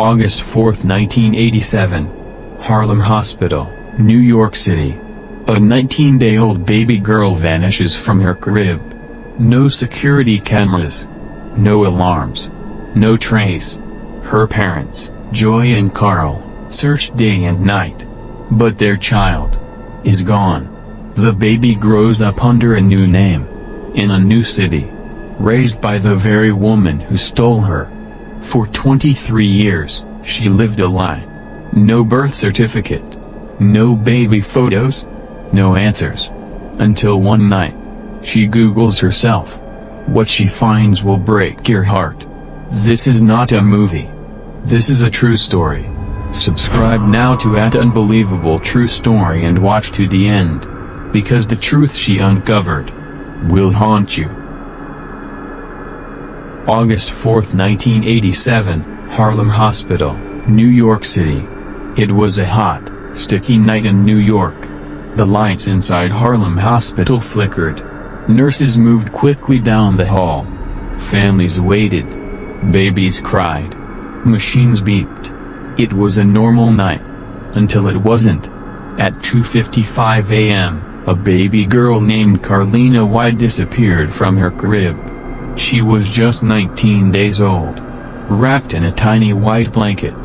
August 4, 1987. Harlem Hospital, New York City. A 19-day-old baby girl vanishes from her crib. No security cameras. No alarms. No trace. Her parents, Joy and Carl, searched day and night. But their child is gone. The baby grows up under a new name, in a new city, raised by the very woman who stole her. For 23 years, she lived a lie. No birth certificate. No baby photos. No answers. Until one night, she Googles herself. What she finds will break your heart. This is not a movie. This is a true story. Subscribe now to @Unbelievable True Story and watch to the end, because the truth she uncovered will haunt you. August 4, 1987, Harlem Hospital, New York City. It was a hot, sticky night in New York. The lights inside Harlem Hospital flickered. Nurses moved quickly down the hall. Families waited. Babies cried. Machines beeped. It was a normal night. Until it wasn't. At 2:55 a.m., a baby girl named Carlina White disappeared from her crib. She was just 19 days old. Wrapped in a tiny white blanket.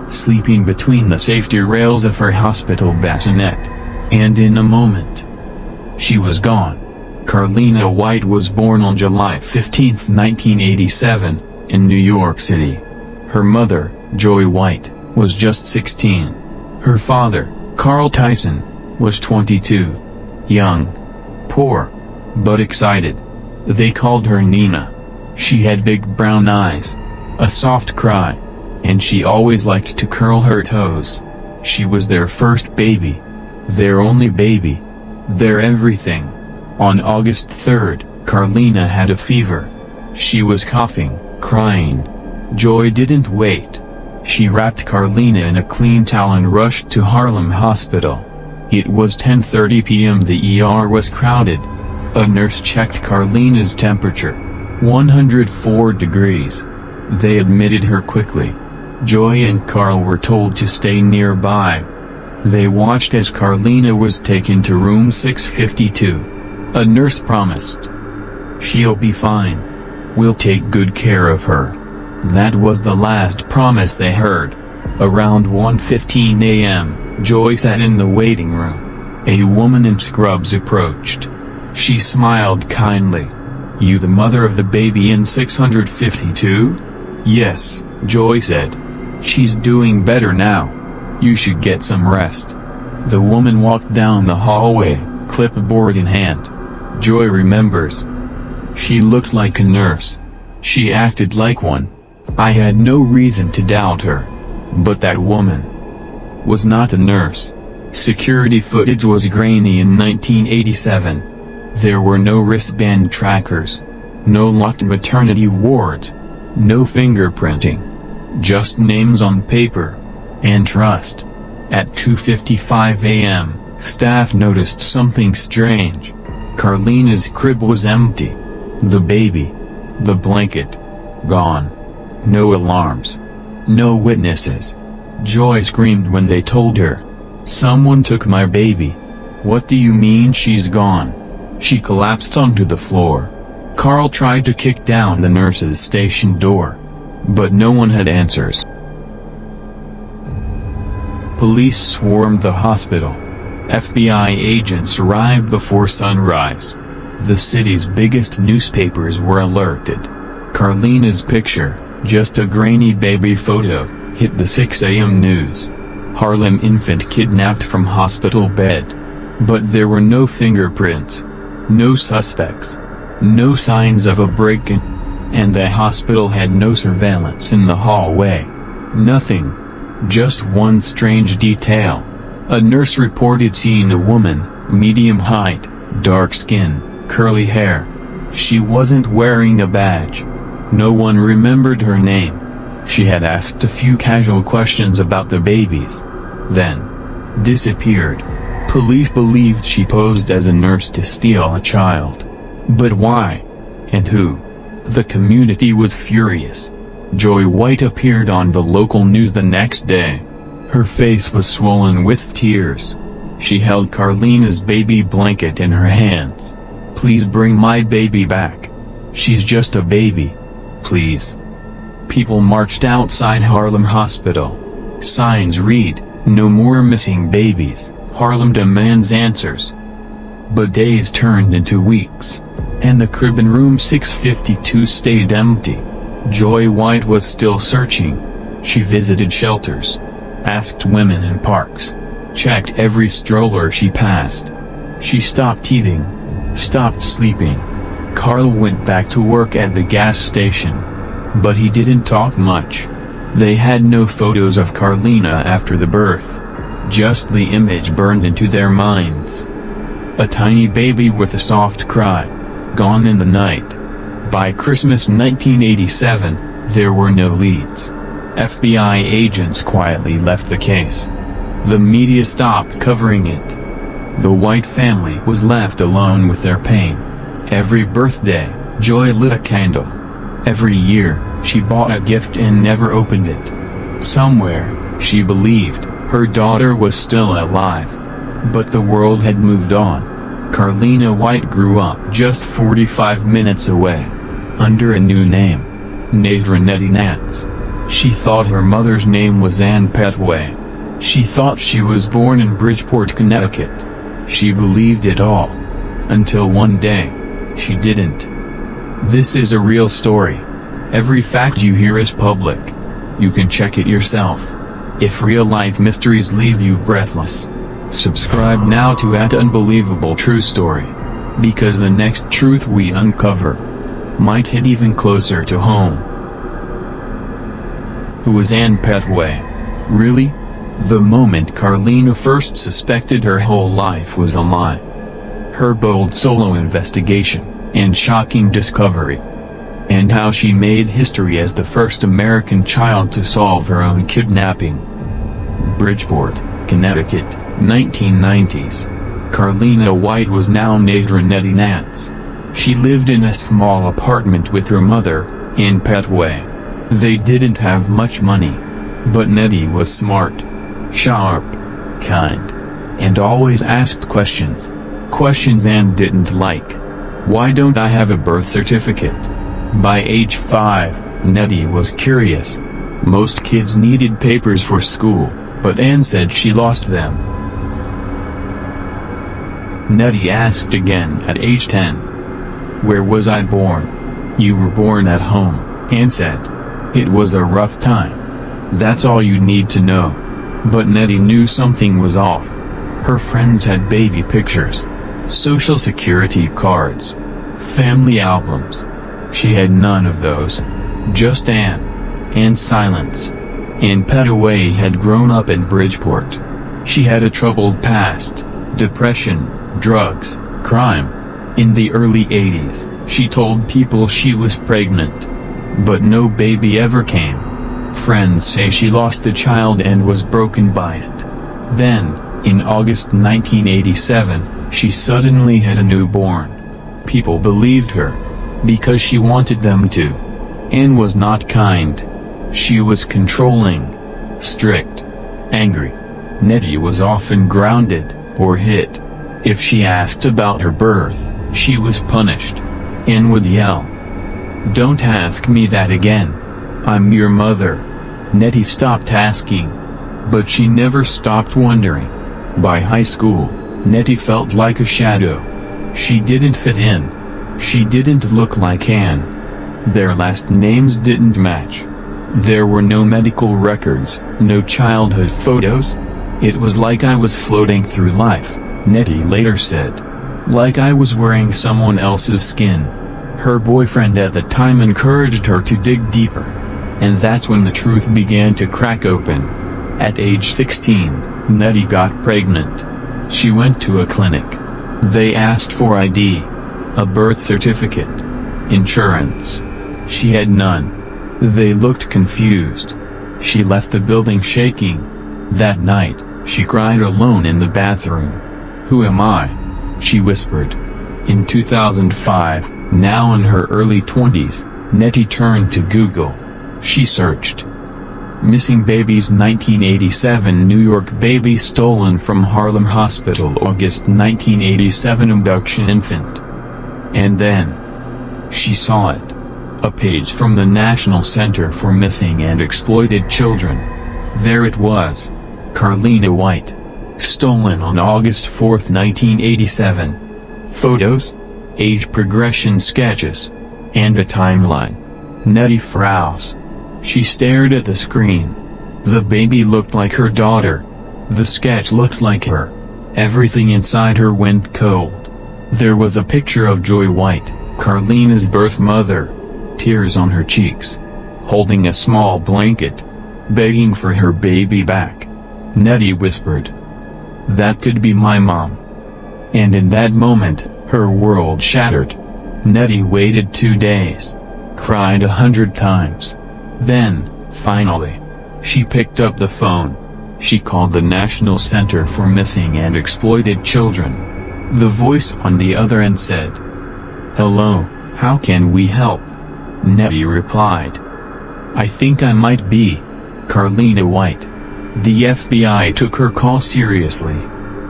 Sleeping between the safety rails of her hospital bassinet. And in a moment, she was gone. Carlina White was born on July 15, 1987, in New York City. Her mother, Joy White, was just 16. Her father, Carl Tyson, was 22. Young, poor, but excited. They called her Nina. She had big brown eyes, a soft cry, and she always liked to curl her toes. She was their first baby. Their only baby. Their everything. On August 3rd, Carlina had a fever. She was coughing, crying. Joy didn't wait. She wrapped Carlina in a clean towel and rushed to Harlem Hospital. It was 10:30 p.m. The ER was crowded. A nurse checked Carlina's temperature. 104 degrees. They admitted her quickly. Joy and Carl were told to stay nearby. They watched as Carlina was taken to room 652. A nurse promised, "She'll be fine. We'll take good care of her." That was the last promise they heard. Around 1:15 a.m., Joy sat in the waiting room. A woman in scrubs approached. She smiled kindly. "You the mother of the baby in 652? "Yes," Joy said. "She's doing better now. You should get some rest." The woman walked down the hallway, clipboard in hand. Joy remembers. She looked like a nurse. She acted like one. I had no reason to doubt her. But that woman was not a nurse. Security footage was grainy in 1987. There were no wristband trackers. No locked maternity wards. No fingerprinting. Just names on paper. And trust. At 2:55 a.m., staff noticed something strange. Carlina's crib was empty. The baby. The blanket. Gone. No alarms. No witnesses. Joy screamed when they told her. "Someone took my baby." "What do you mean she's gone?" She collapsed onto the floor. Carl tried to kick down the nurse's station door. But no one had answers. Police swarmed the hospital. FBI agents arrived before sunrise. The city's biggest newspapers were alerted. Carlina's picture, just a grainy baby photo, hit the 6 a.m. news. Harlem infant kidnapped from hospital bed. But there were no fingerprints. No suspects. No signs of a break-in. And the hospital had no surveillance in the hallway. Nothing. Just one strange detail. A nurse reported seeing a woman, medium height, dark skin, curly hair. She wasn't wearing a badge. No one remembered her name. She had asked a few casual questions about the babies. Then disappeared. Police believed she posed as a nurse to steal a child. But why? And who? The community was furious. Joy White appeared on the local news the next day. Her face was swollen with tears. She held Carlina's baby blanket in her hands. "Please bring my baby back. She's just a baby. Please." People marched outside Harlem Hospital. Signs read, "No more missing babies. Harlem demands answers." But days turned into weeks, and the crib in room 652 stayed empty. Joy White was still searching. She visited shelters, asked women in parks, checked every stroller she passed. She stopped eating, stopped sleeping. Carl went back to work at the gas station, but he didn't talk much. They had no photos of Carlina after the birth. Just the image burned into their minds. A tiny baby with a soft cry, gone in the night. By Christmas 1987, there were no leads. FBI agents quietly left the case. The media stopped covering it. The White family was left alone with their pain. Every birthday, Joy lit a candle. Every year, she bought a gift and never opened it. Somewhere, she believed, her daughter was still alive. But the world had moved on. Carlina White grew up just 45 minutes away, under a new name, Nettie Nance. She thought her mother's name was Ann Petway. She thought she was born in Bridgeport, Connecticut. She believed it all. Until one day, she didn't. This is a real story. Every fact you hear is public. You can check it yourself. If real-life mysteries leave you breathless, subscribe now to @Unbelievable True Story. Because the next truth we uncover might hit even closer to home. Who was Ann Petway? Really? The moment Carlina first suspected her whole life was a lie. Her bold solo investigation, and shocking discovery. And how she made history as the first American child to solve her own kidnapping. Bridgeport, Connecticut, 1990s. Carlina White was now Nettie Nance. She lived in a small apartment with her mother, Ann Petway. They didn't have much money. But Nettie was smart, sharp, kind, and always asked questions. Questions Ann didn't like. Why don't I have a birth certificate? By age 5, Nettie was curious. Most kids needed papers for school, but Ann said she lost them. Nettie asked again at age 10. Where was I born? You were born at home, Ann said. It was a rough time. That's all you need to know. But Nettie knew something was off. Her friends had baby pictures, social security cards, family albums. She had none of those. Just Ann. And silence. Ann Petway had grown up in Bridgeport. She had a troubled past, depression, drugs, crime. In the early 80s, she told people she was pregnant. But no baby ever came. Friends say she lost a child and was broken by it. Then, in August 1987, she suddenly had a newborn. People believed her, because she wanted them to. Ann was not kind. She was controlling, strict, angry. Nettie was often grounded, or hit. If she asked about her birth, she was punished. Ann would yell, "Don't ask me that again. I'm your mother." Nettie stopped asking. But she never stopped wondering. By high school, Nettie felt like a shadow. She didn't fit in. She didn't look like Ann. Their last names didn't match. There were no medical records, no childhood photos. It was like I was floating through life, Nettie later said. Like I was wearing someone else's skin. Her boyfriend at the time encouraged her to dig deeper. And that's when the truth began to crack open. At age 16, Nettie got pregnant. She went to a clinic. They asked for ID, a birth certificate, insurance. She had none. They looked confused. She left the building shaking. That night, she cried alone in the bathroom. "Who am I?" she whispered. In 2005, now in her early 20s, Nettie turned to Google. She searched. Missing babies 1987 New York baby stolen from Harlem Hospital August 1987 abduction infant. And then she saw it. A page from the National Center for Missing and Exploited Children. There it was. Carlina White. Stolen on August 4, 1987. Photos, age progression sketches, and a timeline. Nettie froze. She stared at the screen. The baby looked like her daughter. The sketch looked like her. Everything inside her went cold. There was a picture of Joy White, Carlina's birth mother. Tears on her cheeks. Holding a small blanket. Begging for her baby back. Nettie whispered. "That could be my mom." And in that moment, her world shattered. Nettie waited 2 days. Cried 100 times. Then, finally, she picked up the phone. She called the National Center for Missing and Exploited Children. The voice on the other end said, "Hello, how can we help?" Nettie replied, "I think I might be Carlina White." The FBI took her call seriously.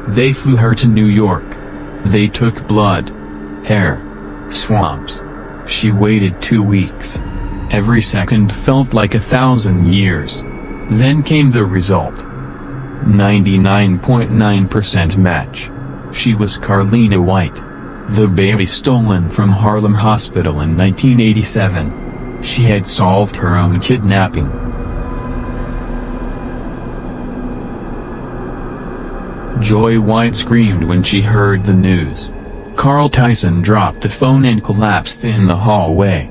They flew her to New York. They took blood, hair, swabs. She waited 2 weeks. Every second felt like 1,000 years. Then came the result. 99.9% match. She was Carlina White. The baby stolen from Harlem Hospital in 1987. She had solved her own kidnapping. Joy White screamed when she heard the news. Carl Tyson dropped the phone and collapsed in the hallway.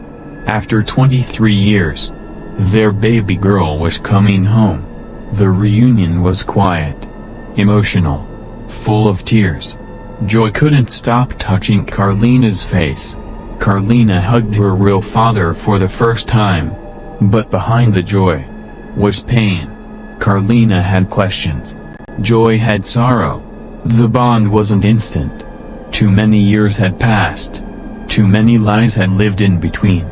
After 23 years, their baby girl was coming home. The reunion was quiet, emotional, full of tears. Joy couldn't stop touching Carlina's face. Carlina hugged her real father for the first time. But behind the joy was pain. Carlina had questions. Joy had sorrow. The bond wasn't instant. Too many years had passed. Too many lies had lived in between.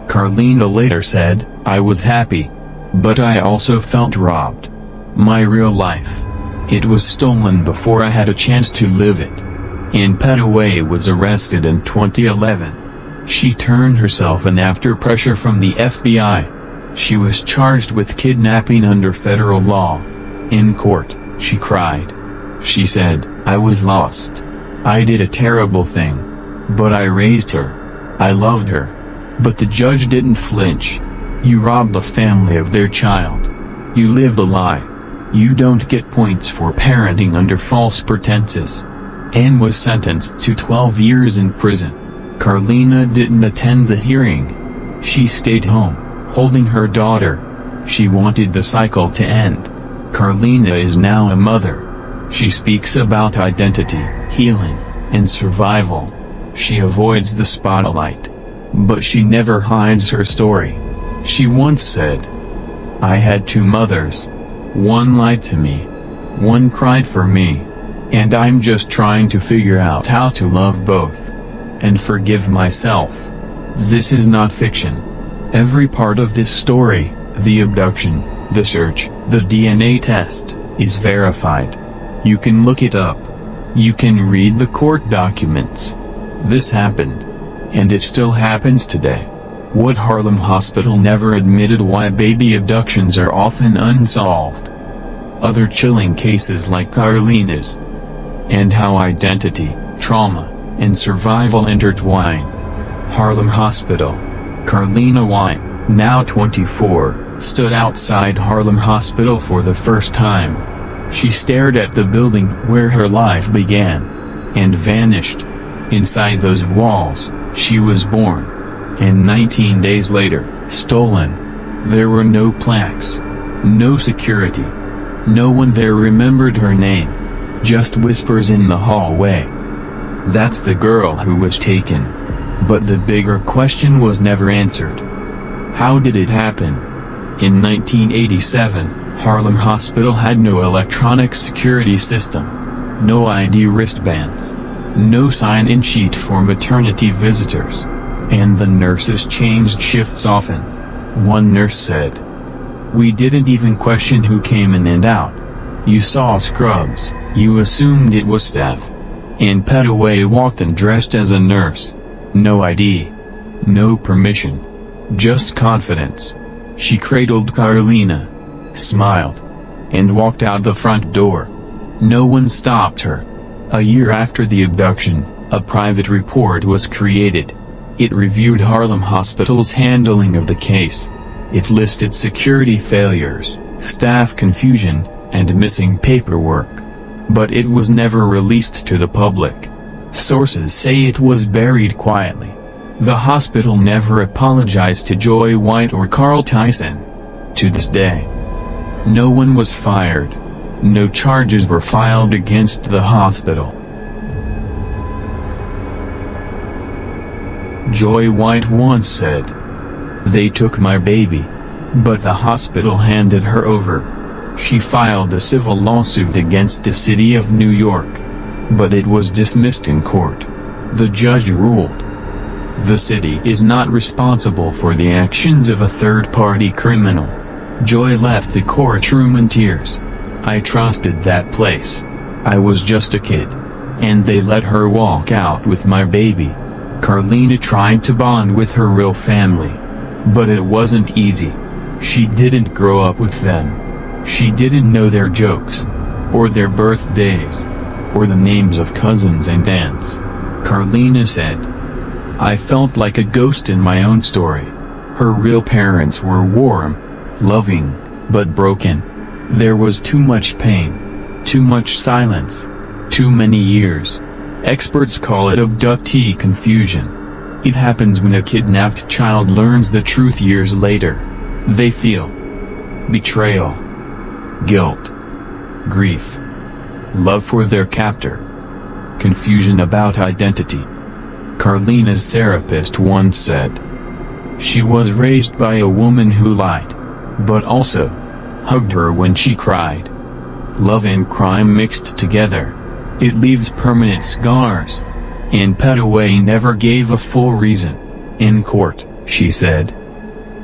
Carlina later said, "I was happy. But I also felt robbed. My real life. It was stolen before I had a chance to live it." Ann Petaway was arrested in 2011. She turned herself in after pressure from the FBI. She was charged with kidnapping under federal law. In court, she cried. She said, "I was lost. I did a terrible thing. But I raised her. I loved her." But the judge didn't flinch. "You robbed a family of their child. You lived a lie. You don't get points for parenting under false pretenses." Ann was sentenced to 12 years in prison. Carlina didn't attend the hearing. She stayed home, holding her daughter. She wanted the cycle to end. Carlina is now a mother. She speaks about identity, healing, and survival. She avoids the spotlight. But she never hides her story. She once said, "I had 2 mothers. One lied to me. One cried for me. And I'm just trying to figure out how to love both. And forgive myself." This is not fiction. Every part of this story, the abduction, the search, the DNA test, is verified. You can look it up. You can read the court documents. This happened. And it still happens today. What Harlem Hospital never admitted: why baby abductions are often unsolved. Other chilling cases like Carlina's. And how identity, trauma, and survival intertwine. Harlem Hospital. Carlina White, now 24, stood outside Harlem Hospital for the first time. She stared at the building where her life began. And vanished. Inside those walls, she was born. And 19 days later, stolen. There were no plaques. No security. No one there remembered her name. Just whispers in the hallway. That's the girl who was taken. But the bigger question was never answered. How did it happen? In 1987, Harlem Hospital had no electronic security system. No ID wristbands. No sign-in sheet for maternity visitors. And the nurses changed shifts often. One nurse said. "We didn't even question who came in and out. You saw scrubs, you assumed it was staff." And Petaway walked in dressed as a nurse. No ID. No permission. Just confidence. She cradled Carlina, smiled, and walked out the front door. No one stopped her. A year after the abduction, a private report was created. It reviewed Harlem Hospital's handling of the case. It listed security failures, staff confusion, and missing paperwork. But it was never released to the public. Sources say it was buried quietly. The hospital never apologized to Joy White or Carl Tyson. To this day, no one was fired. No charges were filed against the hospital. Joy White once said, "They took my baby, but the hospital handed her over." She filed a civil lawsuit against the city of New York, but it was dismissed in court. The judge ruled, "The city is not responsible for the actions of a third-party criminal." Joy left the courtroom in tears. "I trusted that place. I was just a kid. And they let her walk out with my baby." Carlina tried to bond with her real family. But it wasn't easy. She didn't grow up with them. She didn't know their jokes, or their birthdays, or the names of cousins and aunts. Carlina said, "I felt like a ghost in my own story." Her real parents were warm, loving, but broken. There was too much pain, too much silence, too many years. Experts call it abductee confusion. It happens when a kidnapped child learns the truth years later. They feel betrayal, guilt, grief, love for their captor, confusion about identity. Carlina's therapist once said, "She was raised by a woman who lied, but also hugged her when she cried." Love and crime mixed together. It leaves permanent scars. And Petaway never gave a full reason. In court, she said,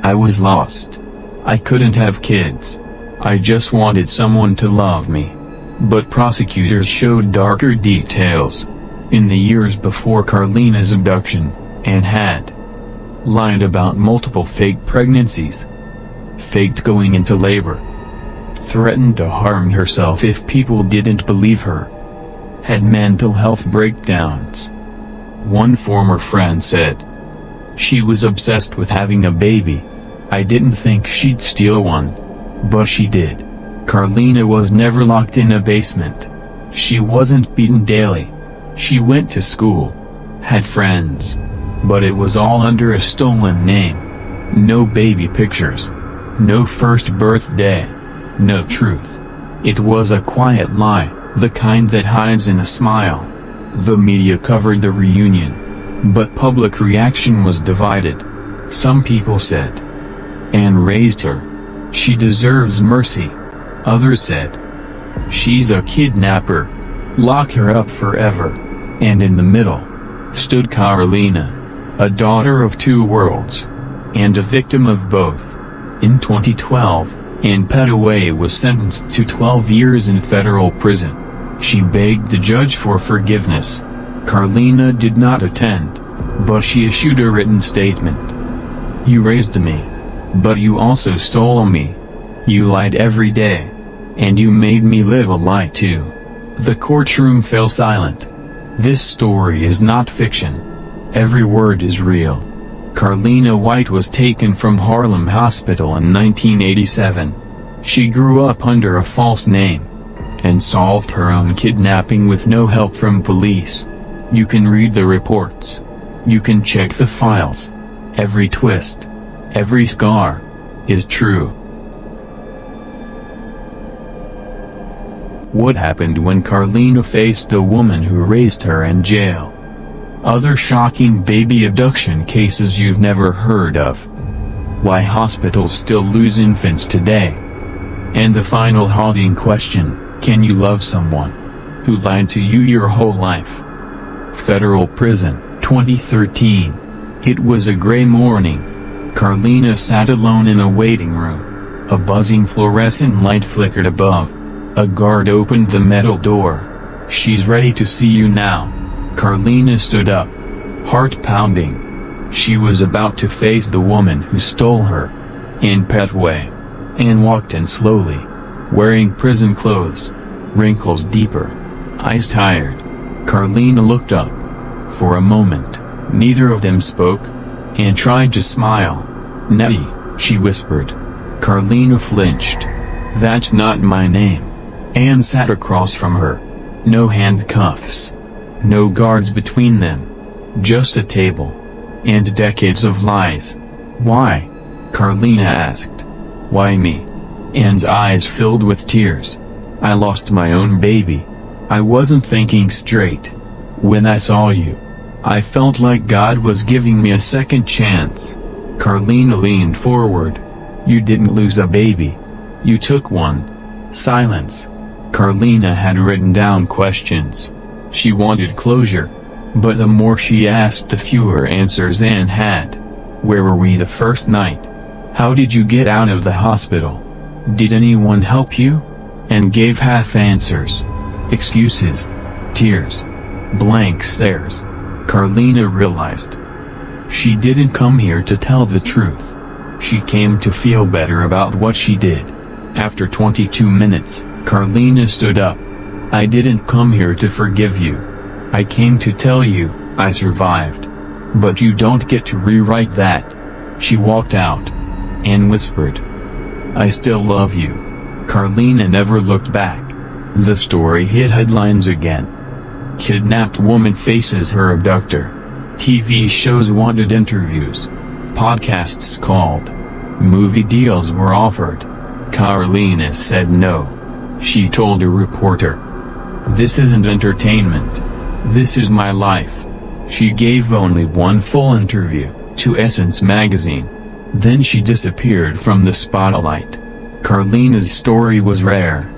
"I was lost. I couldn't have kids. I just wanted someone to love me." But prosecutors showed darker details. In the years before Carlina's abduction, Anne had lied about multiple fake pregnancies, faked going into labor, threatened to harm herself if people didn't believe her, had mental health breakdowns. One former friend said, "She was obsessed with having a baby. I didn't think she'd steal one. But she did." Carlina was never locked in a basement. She wasn't beaten daily. She went to school, had friends. But it was all under a stolen name. No baby pictures. No first birthday. No truth. It was a quiet lie, the kind that hides in a smile. The media covered the reunion, but public reaction was divided. Some people said, "Anne raised her. She deserves mercy." Others said, "She's a kidnapper. Lock her up forever." And in the middle stood Carlina, a daughter of two worlds, and a victim of both. In 2012, Anne Petaway was sentenced to 12 years in federal prison. She begged the judge for forgiveness. Carlina did not attend, but she issued a written statement. "You raised me. But you also stole me. You lied every day. And you made me live a lie too." The courtroom fell silent. This story is not fiction. Every word is real. Carlina White was taken from Harlem Hospital in 1987. She grew up under a false name, and solved her own kidnapping with no help from police. You can read the reports. You can check the files. Every twist, every scar, is true. What happened when Carlina faced the woman who raised her in jail? Other shocking baby abduction cases you've never heard of. Why hospitals still lose infants today. And the final haunting question, can you love someone who lied to you your whole life? Federal prison, 2013. It was a gray morning. Carlina sat alone in a waiting room. A buzzing fluorescent light flickered above. A guard opened the metal door. "She's ready to see you now." Carlina stood up, heart pounding. She was about to face the woman who stole her. Anne Petway. Anne walked in slowly, wearing prison clothes, wrinkles deeper, eyes tired. Carlina looked up. For a moment, neither of them spoke. Anne tried to smile. "Nettie," she whispered. Carlina flinched. "That's not my name." Anne sat across from her. No handcuffs. No guards between them. Just a table. And decades of lies. "Why?" Carlina asked. "Why me?" Anne's eyes filled with tears. "I lost my own baby. I wasn't thinking straight. When I saw you, I felt like God was giving me a second chance." Carlina leaned forward. "You didn't lose a baby. You took one." Silence. Carlina had written down questions. She wanted closure. But the more she asked, the fewer answers Anne had. "Where were we the first night? How did you get out of the hospital? Did anyone help you?" Anne gave half answers. Excuses. Tears. Blank stares. Carlina realized. She didn't come here to tell the truth. She came to feel better about what she did. After 22 minutes, Carlina stood up. "I didn't come here to forgive you. I came to tell you, I survived. But you don't get to rewrite that." She walked out. Anne whispered, "I still love you." Carlina never looked back. The story hit headlines again. Kidnapped woman faces her abductor. TV shows wanted interviews. Podcasts called. Movie deals were offered. Carlina said no. She told a reporter, "This isn't entertainment. This is my life." She gave only one full interview, to Essence magazine. Then she disappeared from the spotlight. Carlina's story was rare.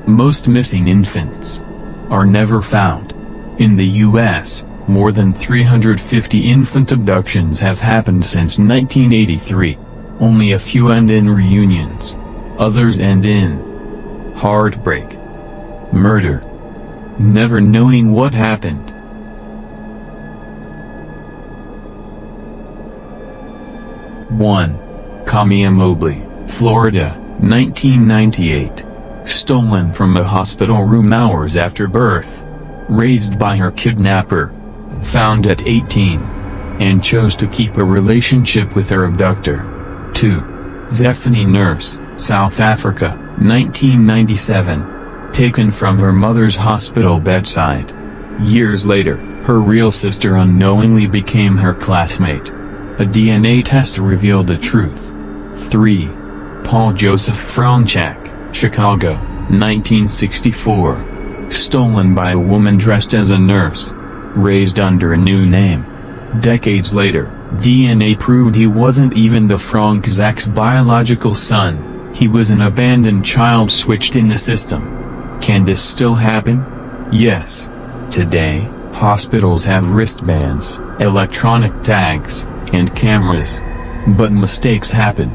Most missing infants are never found. In the U.S., more than 350 infant abductions have happened since 1983. Only a few end in reunions. Others end in heartbreak, murder, never knowing what happened. One. Kamia Mobley, Florida, 1998. Stolen from a hospital room hours after birth. Raised by her kidnapper. Found at 18. And chose to keep a relationship with her abductor. 2. Zephany Nurse, South Africa, 1997. Taken from her mother's hospital bedside. Years later, her real sister unknowingly became her classmate. A DNA test revealed the truth. 3. Paul Joseph Franchak, Chicago, 1964. Stolen by a woman dressed as a nurse. Raised under a new name. Decades later, DNA proved he wasn't even the Franczak's biological son. He was an abandoned child switched in the system. Can this still happen? Yes. Today, hospitals have wristbands, electronic tags, and cameras. But mistakes happen.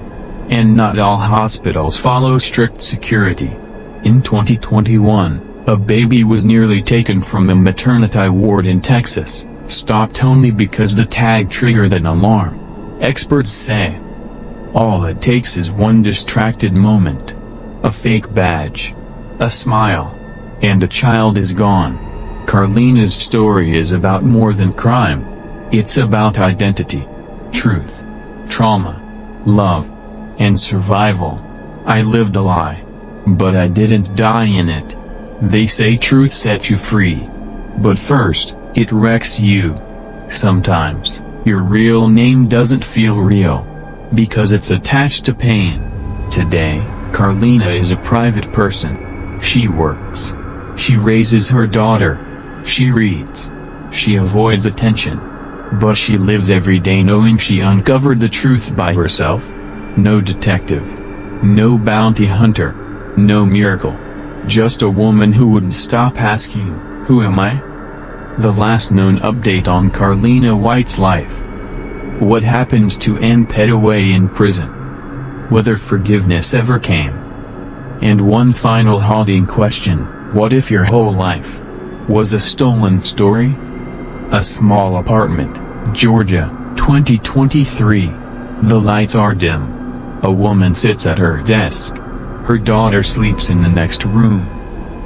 And not all hospitals follow strict security. In 2021, a baby was nearly taken from a maternity ward in Texas, stopped only because the tag triggered an alarm. Experts say all it takes is one distracted moment, a fake badge, a smile, and a child is gone. Carlina's story is about more than crime. It's about identity, truth, trauma, love, and survival. I lived a lie. But I didn't die in it. They say truth sets you free. But first, it wrecks you. Sometimes, your real name doesn't feel real. Because it's attached to pain. Today, Carlina is a private person. She works. She raises her daughter. She reads. She avoids attention. But she lives every day knowing she uncovered the truth by herself. No detective. No bounty hunter. No miracle. Just a woman who wouldn't stop asking, "Who am I?" The last known update on Carlina White's life. What happened to Ann Petaway in prison? Whether forgiveness ever came? And one final haunting question: what if your whole life was a stolen story? A small apartment, Georgia, 2023. The lights are dim. A woman sits at her desk. Her daughter sleeps in the next room.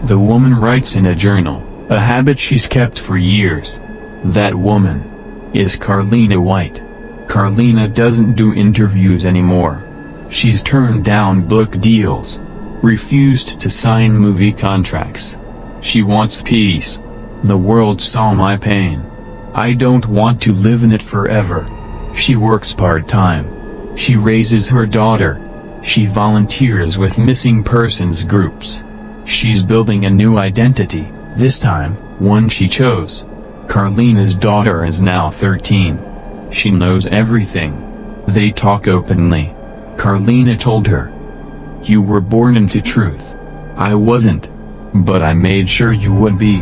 The woman writes in a journal, a habit she's kept for years. That woman is Carlina White. Carlina doesn't do interviews anymore. She's turned down book deals, refused to sign movie contracts. She wants peace. The world saw my pain. I don't want to live in it forever. She works part-time. She raises her daughter. She volunteers with missing persons groups. She's building a new identity, this time, one she chose. Carlina's daughter is now 13. She knows everything. They talk openly. Carlina told her, "You were born into truth. I wasn't. But I made sure you would be."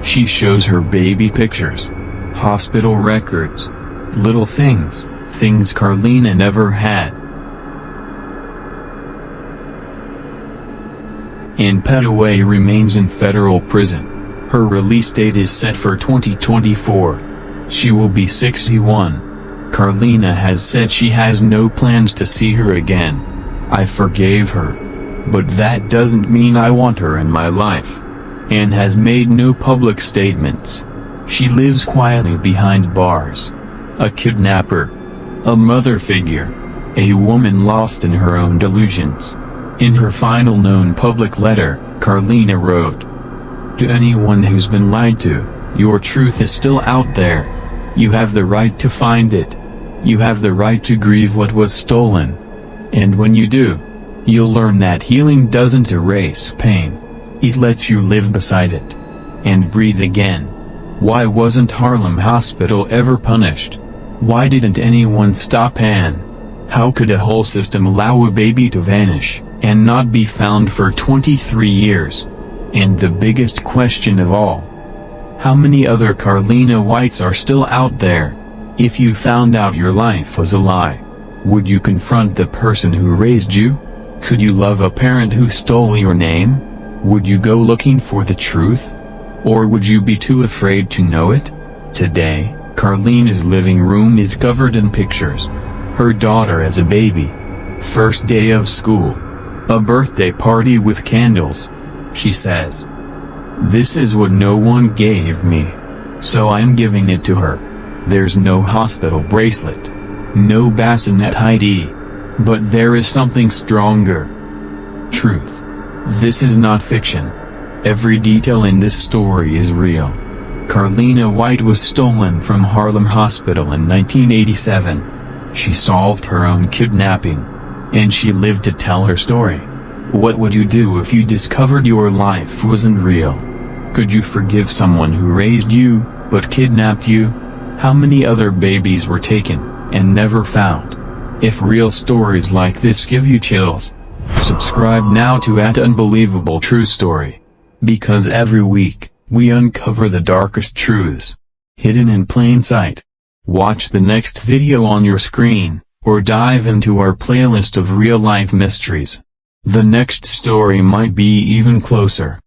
She shows her baby pictures, hospital records, little things, things Carlina never had. Ann Petaway remains in federal prison. Her release date is set for 2024. She will be 61. Carlina has said she has no plans to see her again. "I forgave her. But that doesn't mean I want her in my life." Ann has made no public statements. She lives quietly behind bars. A kidnapper. A mother figure. A woman lost in her own delusions. In her final known public letter, Carlina wrote, "To anyone who's been lied to, your truth is still out there. You have the right to find it. You have the right to grieve what was stolen. And when you do, you'll learn that healing doesn't erase pain. It lets you live beside it. And breathe again." Why wasn't Harlem Hospital ever punished? Why didn't anyone stop Ann? How could a whole system allow a baby to vanish, and not be found for 23 years? And the biggest question of all: how many other Carlina Whites are still out there? If you found out your life was a lie, would you confront the person who raised you? Could you love a parent who stole your name? Would you go looking for the truth? Or would you be too afraid to know it? Today, Carlina's living room is covered in pictures. Her daughter as a baby. First day of school. A birthday party with candles. She says, "This is what no one gave me. So I'm giving it to her." There's no hospital bracelet. No bassinet ID. But there is something stronger. Truth. This is not fiction. Every detail in this story is real. Carlina White was stolen from Harlem Hospital in 1987. She solved her own kidnapping. And she lived to tell her story. What would you do if you discovered your life wasn't real? Could you forgive someone who raised you, but kidnapped you? How many other babies were taken, and never found? If real stories like this give you chills, subscribe now to @Unbelievable True Story. Because every week, we uncover the darkest truths, hidden in plain sight. Watch the next video on your screen, or dive into our playlist of real-life mysteries. The next story might be even closer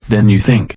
than you think.